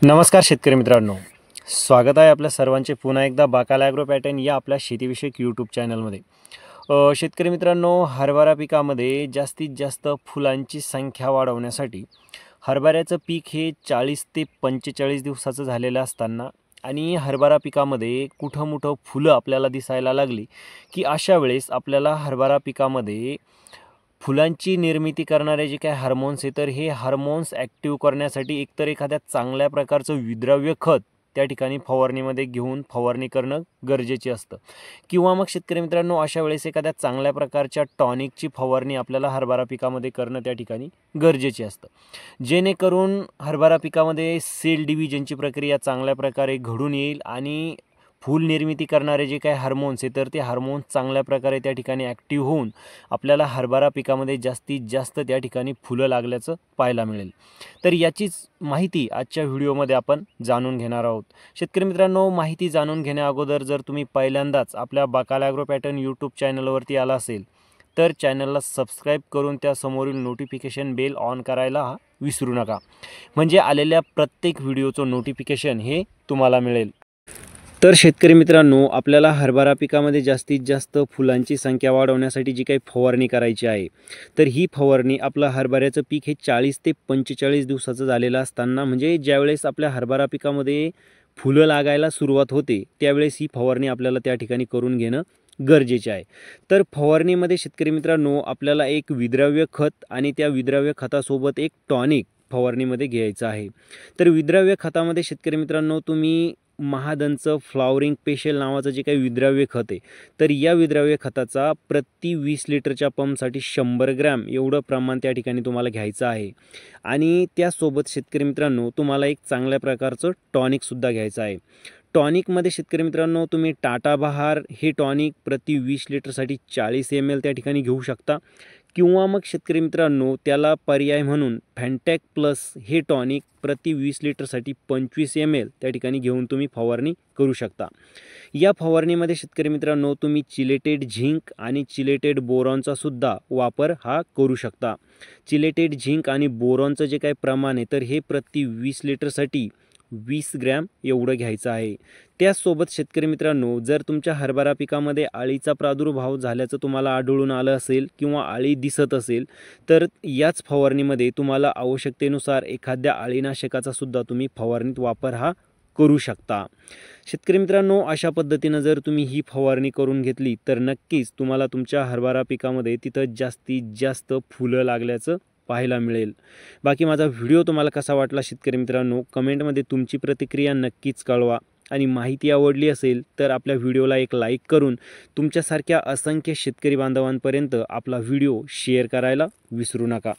नमस्कार शेतकरी मित्रांनो, स्वागत आहे आपल्या सर्वांचे पुन्हा एकदा बाकाला ॲग्रो पॅटर्न या आपल्या शेतीविषयक यूट्यूब चॅनलमध्ये। शेतकरी मित्रांनो, हरभरा पिकामध्ये जास्तीत जास्त फुलांची संख्या वाढवण्यासाठी हरभऱ्याचं पीक हे 40 ते 45 दिवसाचं झालेलं असताना आणि हरभरा पिकामध्ये कुठं-मुठं फुलं आपल्याला दिसायला लागली की अशा वेळेस आपल्याला हरभरा पिकामध्ये फुलांची निर्मिती करणारे जे काही हार्मोन्स आहेत, तर हे हार्मोन्स ॲक्टिव्ह करण्यासाठी एकतर एखाद्या चांगल्या प्रकारचं विद्राव्य खत त्या ठिकाणी फवारणीमध्ये घेऊन फवारणी करणं गरजेचे असतं किंवा मग शेतकरी मित्रांनो, अशा वेळेस एखाद्या चांगल्या प्रकारच्या टॉनिकची फवारणी आपल्याला हरभरा पिकामध्ये करणं त्या ठिकाणी गरजेचे असतं, जेणेकरून हरभरा पिकामध्ये सेल डिव्हिजनची प्रक्रिया चांगल्या प्रकारे घडून येईल आणि फूल निर्मिती करणारे जे काही हार्मोन्स आहेत, तर ते हार्मोन्स चांगल्या प्रकारे त्या ठिकाणी ॲक्टिव्ह होऊन आपल्याला हरभरा पिकामध्ये जास्तीत जास्त त्या ठिकाणी फुलं लागल्याचं पाहायला मिळेल। तर याचीच माहिती आजच्या व्हिडिओमध्ये आपण जाणून घेणार आहोत। शेतकरी मित्रांनो, माहिती जाणून घेण्याअगोदर जर तुम्ही पहिल्यांदाच आपल्या बाकाला ॲग्रो पॅटर्न यूट्यूब चॅनलवरती आला असेल तर चॅनलला सबस्क्राईब करून त्या समोरील नोटिफिकेशन बेल ऑन करायला विसरू नका, म्हणजे आलेल्या प्रत्येक व्हिडिओचं नोटिफिकेशन हे तुम्हाला मिळेल। तर शेतकरी मित्रांनो, आपल्याला हरभरा पिकामध्ये जास्तीत जास्त फुलांची संख्या वाढवण्यासाठी जी काही फवारणी करायची आहे, तर ही फवारणी आपलं हरभऱ्याचं पीक हे 40 ते 45 दिवसाचं झालेलं असताना, म्हणजे ज्यावेळेस आपल्या हरभरा पिकामध्ये फुलं लागायला सुरुवात होते त्यावेळेस ही फवारणी आपल्याला त्या ठिकाणी करून घेणं गरजेचे आहे। तर फवारणीमध्ये शेतकरी मित्रांनो, आपल्याला एक विद्राव्य खत आणि त्या विद्राव्य खतासोबत एक टॉनिक फवारणीमध्ये घ्यायचं आहे। तर विद्राव्य खतामध्ये शेतकरी मित्रांनो, तुम्ही महादनचं फ्लॉवरिंग स्पेशल नावाचं जे काही विद्राव्य खत आहे, तर या विद्राव्य खताचा प्रति 20 लिटरच्या पंपसाठी 100 ग्रॅम एवढं प्रमाण त्या ठिकाणी तुम्हाला घ्यायचं आहे। आणि त्यासोबत शेतकरी मित्रांनो, तुम्हाला एक चांगल्या प्रकारचं टॉनिकसुद्धा घ्यायचं आहे। टॉनिकमध्ये शेतकरी मित्रांनो, तुम्ही टाटा बहार हे टॉनिक प्रति 20 लिटरसाठी 40 ml त्या ठिकाणी घेऊ शकता किंवा मग शेतकरी मित्रांनो, त्याला पर्याय म्हणून फॅन्टॅक प्लस हे टॉनिक प्रति 20 लिटरसाठी 25 ml त्या ठिकाणी घेऊन तुम्ही फवारणी करू शकता। या फवारणीमध्ये शेतकरी मित्रांनो, तुम्ही चिलेटेड झिंक आणि चिलेटेड बोरॉनचा सुद्धा वापर हा करू शकता। चिलेटेड झिंक आणि बोरॉनचं जे काही प्रमाण आहे, तर हे प्रति 20 लिटरसाठी 20 ग्रॅम एवढं घ्यायचं आहे। त्याचसोबत शेतकरी मित्रांनो, जर तुमच्या हरभरा पिकामध्ये अळीचा प्रादुर्भाव झाल्याचं तुम्हाला आढळून आलं असेल किंवा अळी दिसत असेल, तर याच फवारणीमध्ये तुम्हाला आवश्यकतेनुसार एखाद्या अळीनाशकाचा सुद्धा तुम्ही फवारणीत वापर हा करू शकता। शेतकरी मित्रांनो, अशा पद्धतीनं जर तुम्ही ही फवारणी करून घेतली तर नक्कीच तुम्हाला तुमच्या हरभरा पिकामध्ये तिथं जास्तीत जास्त फुलं लागल्याचं पाहायला मिळेल। बाकी माझा व्हिडिओ तुम्हाला कसा वाटला शेतकरी मित्रांनो, कमेंटमध्ये तुमची प्रतिक्रिया नक्कीच कळवा आणि माहिती आवडली असेल तर आपल्या व्हिडिओला एक लाईक करून तुमच्यासारख्या असंख्य शेतकरी बांधवांपर्यंत आपला व्हिडिओ शेअर करायला विसरू नका।